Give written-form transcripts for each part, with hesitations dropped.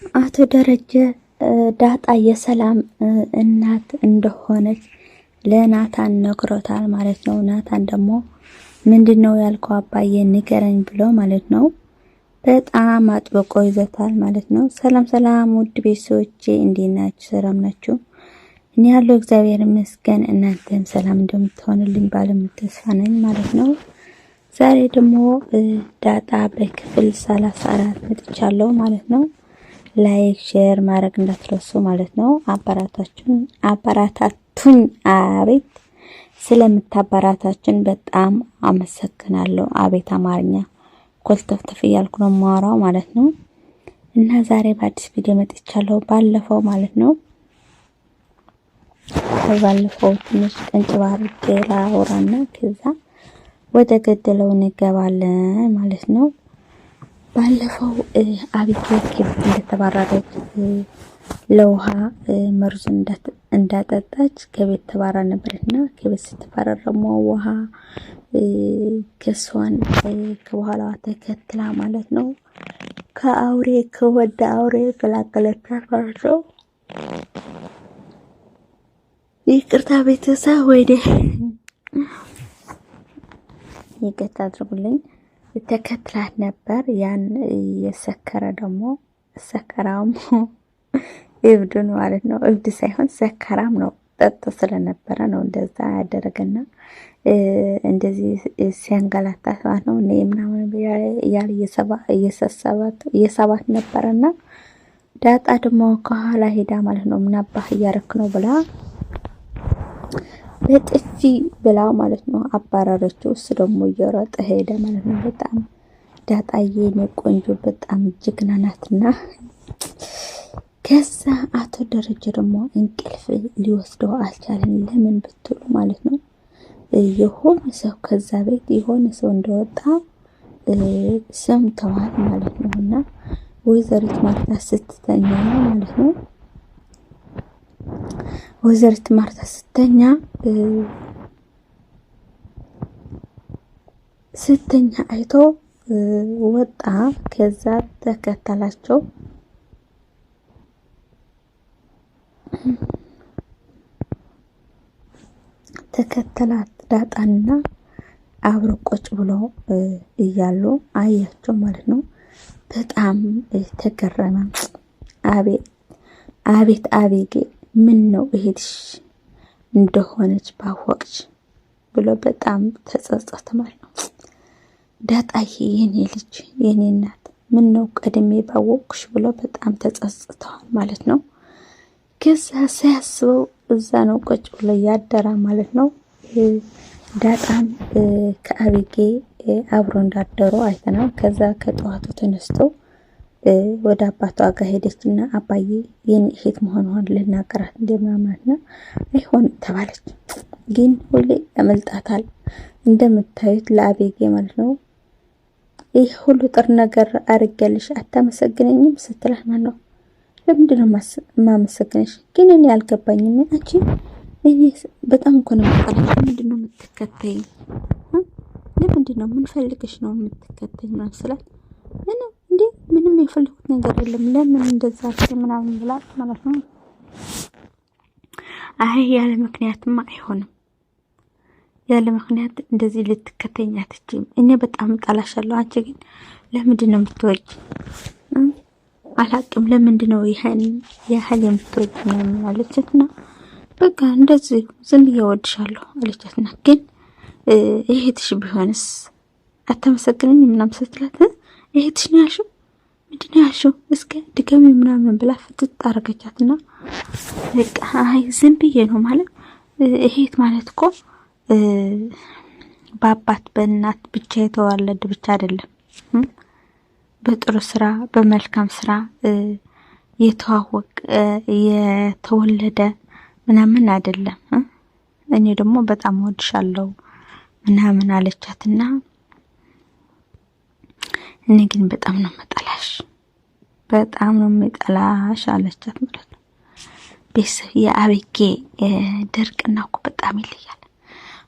አቶ ደረጀ ዳጣ የሰላም እናት እንደሆነች ለናታን ነግሮታል ማለት ነው። ናታን ደግሞ ምንድነው ያልከው አባዬ ንገረኝ ብሎ ማለት ነው በጣም አጥብቆ ይዘታል ማለት ነው። ሰላም ሰላም ውድ ቤተሰቦቼ እንዴት ናችሁ? ሰላም ናችሁ? እኔ ያለው እግዚአብሔር ይመስገን፣ እናንተም ሰላም እንደምትሆኑልኝ ባለም ተስፋ ነኝ ማለት ነው። ዛሬ ደግሞ ዳጣ በክፍል 34 መጥቻለሁ ማለት ነው። ላይክ ሼር ማድረግ እንዳትረሱ ማለት ነው። አበራታቱኝ። አቤት ስለምታበራታችን በጣም አመሰግናለሁ። አቤት አማርኛ ኮልተፍተፍ እያልኩ ነው የማወራው ማለት ነው። እና ዛሬ በአዲስ ቪዲዮ መጥቻለሁ። ባለፈው ማለት ነው ባለፈው ትንሽ ቀንጭባር ላውራና ከዛ ወደ ገደለው እንገባለን ማለት ነው። ባለፈው አቢጌል ከቤት እንደተባረረች ለውሃ መርዙ እንዳጠጣች ከቤት ተባራ ነበርና ከቤት ስትባረር ደግሞ ውሃ ከሷን ከበኋላዋ ተከትላ ማለት ነው ከአውሬ ከወደ አውሬ ገላገለቻት ማለት ነው። ይቅርታ ቤተሰብ ወይኔ ይቅርታ አድርጉልኝ። ተከትላት ነበር። ያን የሰከረ ደግሞ ሰከራም እብዱን ማለት ነው። እብድ ሳይሆን ሰከራም ነው። ጠጥ ስለነበረ ነው እንደዛ ያደረገና እንደዚህ ሲያንገላታት ማለት ነው። እኔ ምናምን ያለ የሰባት ነበርና ዳጣ ደግሞ ከኋላ ሄዳ ማለት ነው ምናባህ እያረክ ነው ብላ በጥፊ ብላው ማለት ነው አባረረችው። እሱ ደግሞ እየሮጠ ሄደ ማለት ነው። በጣም ዳጣዬ የኔ ቆንጆ በጣም ጀግና ናትና ከዛ አቶ ደረጀ ደግሞ እንቅልፍ ሊወስደው አልቻለም። ለምን ብትሉ ማለት ነው የሆነ ሰው ከዛ ቤት የሆነ ሰው እንደወጣ ሰምተዋል ማለት ነውና ወይዘሪት ማርታ ስትተኛ ማለት ነው ወይዘሪት ማርታ ስተኛ አይቶ ወጣ። ከዛ ተከተላቸው። ተከተላት ዳጣንና አብሮ ቁጭ ብሎ እያሉ አያቸው ማለት ነው። በጣም ተገረመ። አቤት አቤጌል ምን ነው እህትሽ እንደሆነች ባወቅሽ ብሎ በጣም ተጸጸተ ማለት ነው። ዳጣዬ የኔ ልጅ የኔ እናት ምን ነው ቀድሜ ባወቅሽ ብሎ በጣም ተጸጽተዋል ማለት ነው። ከዛ ሳያስበው እዛ ነው ቁጭ ብሎ ያደራ ማለት ነው። ዳጣም ከአቤጌ አብሮ እንዳደሩ አይተናል። ከዛ ከጠዋቱ ተነስቶ ወደ አባቷ ጋር ሄደችና አባዬ የኔ እህት መሆኗን ልናገራት እንደማማት ነው አይሆንም ተባለች። ግን ሁሌ ያመልጣታል እንደምታዩት ለአቤጌ ማለት ነው። ይህ ሁሉ ጥር ነገር አርገልሽ አታመሰግነኝም ስትላት ማለት ነው። ለምንድን ነው ማመሰግነሽ? ግን እኔ አልገባኝም። አንቺ እኔ በጣም እኮ ነው የምትቀርበው። ለምንድን ነው የምትከተይኝ? ለምንድን ነው ምን ፈልገሽ ነው የምትከተይኝ? ማለት ስላት እንዴ ምንም የፈለኩት ነገር የለም ለምን እንደዛ ምናምን ብላት ማለት ነው። አይ ያለ ምክንያትማ አይሆንም፣ ያለ ምክንያት እንደዚህ ልትከተኝ አትችይም። እኔ በጣም ጣላሻለሁ። አንቺ ግን ለምንድን ነው የምትወጪ? አላቅም ለምንድን ነው ይሄን ያህል የምትወጪ ነው አለቻትና በቃ እንደዚህ ዝም ብዬ እወድሻለሁ አለቻትና ግን እህትሽ ቢሆንስ አታመሰግነኝ ምናምን ስትላት እህትሽ ነው ያልሽው? ምንድን ነው ያልሽው? እስከ ድገሚ ምናምን ብላ ፍትት አረገቻትና በቃ አይ ዝም ብዬ ነው ማለት እህት ማለት እኮ በአባት በእናት ብቻ የተወለደ ብቻ አይደለም። በጥሩ ስራ በመልካም ስራ የተወለደ ምናምን አይደለም። እኔ ደግሞ በጣም ወድሻለሁ ምናምን አለቻትና እኔ ግን በጣም ነው መጠላሽ፣ በጣም ነው መጠላሽ አለቻት ማለት ነው። ቤተሰብ የአቤጌ ድርቅና እኮ በጣም ይለያል።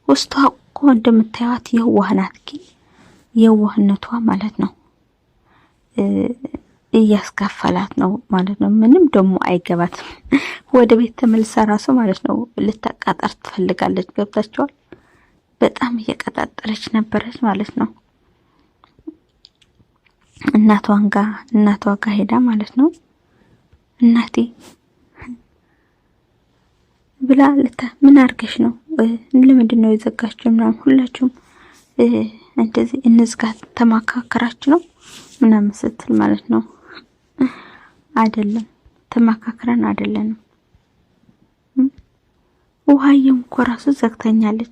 ውስጧ እኮ እንደምታዩት የዋህ ናት። ግን የዋህነቷ ማለት ነው እያስከፈላት ነው ማለት ነው። ምንም ደግሞ አይገባትም። ወደ ቤት ተመልሳ ራሱ ማለት ነው ልታቃጣር ትፈልጋለች። ገብታችኋል? በጣም እየቀጣጠረች ነበረች ማለት ነው። እናቷ ጋር ሄዳ ማለት ነው እናቴ ብላ ምን አርገሽ ነው? ለምንድን ነው የዘጋችሁ? ምናምን ሁላችሁም እንደዚህ እንዝጋት ተማካከራችሁ ነው ምናምን ስትል ማለት ነው። አይደለም ተማካክረን አይደለም። ውሃዬም እኮ ራሱ ዘግተኛለች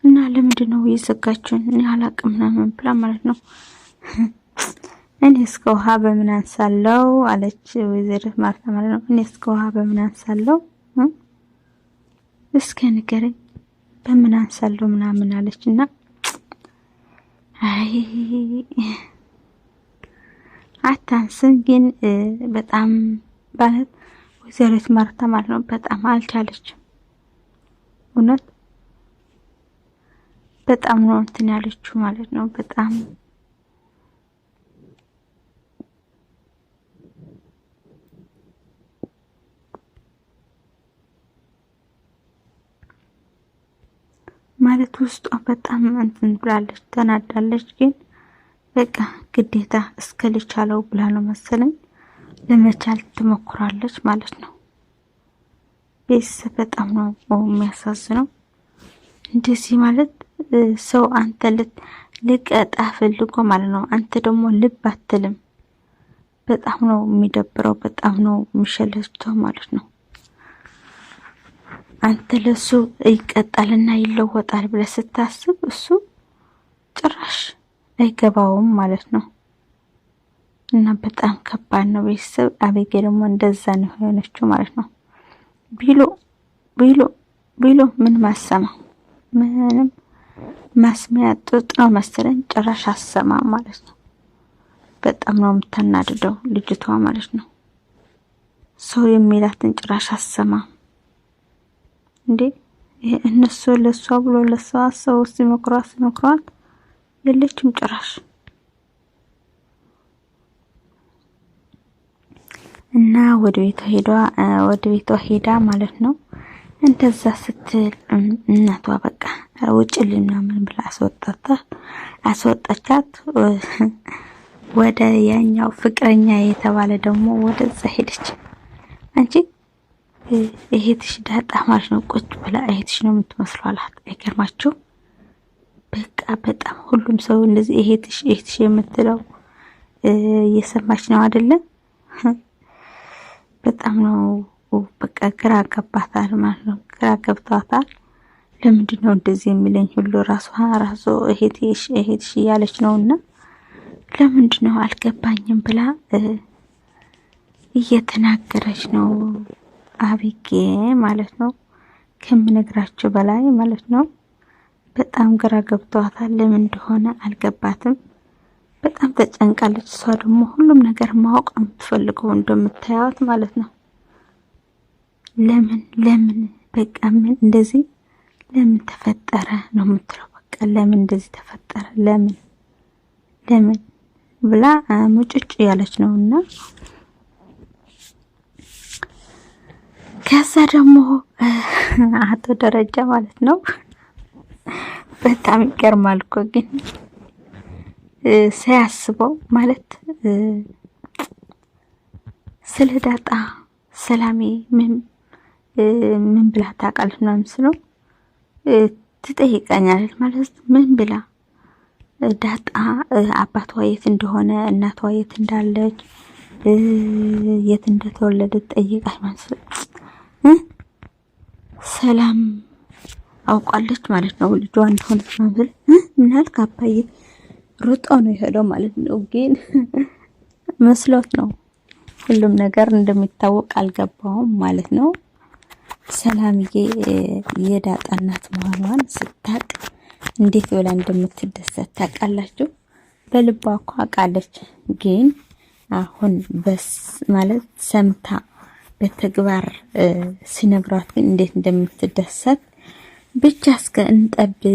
እና ለምንድን ነው የዘጋችሁን? እኔ አላቅም ምናምን ብላ ማለት ነው። እኔ እስከ ውሃ በምን አንሳለው አለች ወይዘሮ ማርታ ማለት ነው። እኔ እስከ ውሃ በምን አንሳለው እስከ ንገረኝ በምን አንሳለው ምናምን አለችና አይ አታንስም ግን በጣም ማለት ወይዘሮ ማርታ ማለት ነው በጣም አልቻለችም። እውነት በጣም ነው እንትን ያለችው ማለት ነው። በጣም ማለት ውስጧ በጣም እንትን ብላለች፣ ተናዳለች። ግን በቃ ግዴታ እስከልቻለው ብላ ነው መሰለኝ ለመቻል ትሞክራለች ማለት ነው። ቤተሰብ በጣም ነው የሚያሳዝነው። እንደዚህ ማለት ሰው አንተ ልቀጣ ፈልጎ ማለት ነው፣ አንተ ደግሞ ልብ አትልም። በጣም ነው የሚደብረው፣ በጣም ነው የሚሸለቸው ማለት ነው። አንተ ለሱ ይቀጣልና ይለወጣል ብለህ ስታስብ እሱ ጭራሽ አይገባውም ማለት ነው። እና በጣም ከባድ ነው ቤተሰብ። አቤጌ ደግሞ እንደዛ ነው የሆነችው ማለት ነው። ቢሎ ምን ማሰማ ምንም ማስሚያ ጡጥ ነው መሰለኝ፣ ጭራሽ አሰማ ማለት ነው። በጣም ነው የምታናድደው ልጅቷ ማለት ነው። ሰው የሚላትን ጭራሽ አሰማ እንዴ! እነሱ ለሷ ብሎ ለሷ ሰው ሲመክሯት የለችም ጭራሽ። እና ወደ ቤቷ ሄዳ ማለት ነው። እንደዛ ስትል እናቷ በቃ ውጭልኝ ምናምን ብላ አስወጣቻት። ወደ ያኛው ፍቅረኛ የተባለ ደግሞ ወደዛ ሄደች። አንቺ እህትሽ ዳጣ ማለት ነው ቁጭ ብላ እህትሽ ነው የምትመስለው አላት። አይገርማችሁ? በቃ በጣም ሁሉም ሰው እንደዚህ እህትሽ የምትለው እየሰማች ነው አይደለ? በጣም ነው በቃ ግራ ገባታል ማለት ነው። ግራ ገብቷታል። ለምንድን ነው እንደዚህ የሚለኝ ሁሉ ራሱ እህትሽ እያለች ነውና ለምንድን ነው አልገባኝም ብላ እየተናገረች ነው አቤጌ ማለት ነው። ከምነግራችሁ በላይ ማለት ነው። በጣም ግራ ገብቷታል። ለምን እንደሆነ አልገባትም። በጣም ተጨንቃለች። እሷ ደግሞ ሁሉም ነገር ማወቅ የምትፈልገው እንደምታያት ማለት ነው። ለምን በቃ ምን እንደዚህ ለምን ተፈጠረ ነው የምትለው። በቃ ለምን እንደዚህ ተፈጠረ ለምን ብላ ሙጭጭ ያለች ነውና ከዛ ደግሞ አቶ ደረጃ ማለት ነው በጣም ይገርማል እኮ ግን ሳያስበው ማለት ስለ ዳጣ ሰላሜ ምን ብላ ታውቃለች ምናምን ስለው ትጠይቀኛለች ማለት ምን ብላ ዳጣ አባቷ የት እንደሆነ እናቷ የት እንዳለች የት እንደተወለደች ጠይቃች ማለት ነው። ሰላም አውቃለች ማለት ነው ልጇ እንደሆነ ማለት ምን አልክ አባዬ ሩጦ ነው የሄደው ማለት ነው። ግን መስሎት ነው ሁሉም ነገር እንደሚታወቅ አልገባውም ማለት ነው። ሰላምዬ የዳጣ እናት መሆኗን ስታቅ እንዴት ብላ እንደምትደሰት ታውቃላችሁ? በልቧ እኮ አውቃለች። ግን አሁን በስ ማለት ሰምታ በተግባር ሲነግሯት ግን እንዴት እንደምትደሰት ብቻ እስከ እንጠብቅ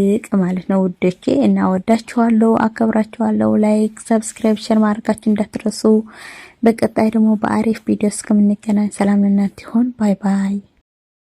ማለት ነው ውዶቼ። እና ወዳችኋለሁ፣ አከብራችኋለሁ። ላይክ፣ ሰብስክራይብ፣ ሼር ማድረጋችሁ እንዳትረሱ። በቀጣይ ደግሞ በአሪፍ ቪዲዮ እስከምንገናኝ ሰላም ለእናንተ ይሁን። ባይ ባይ።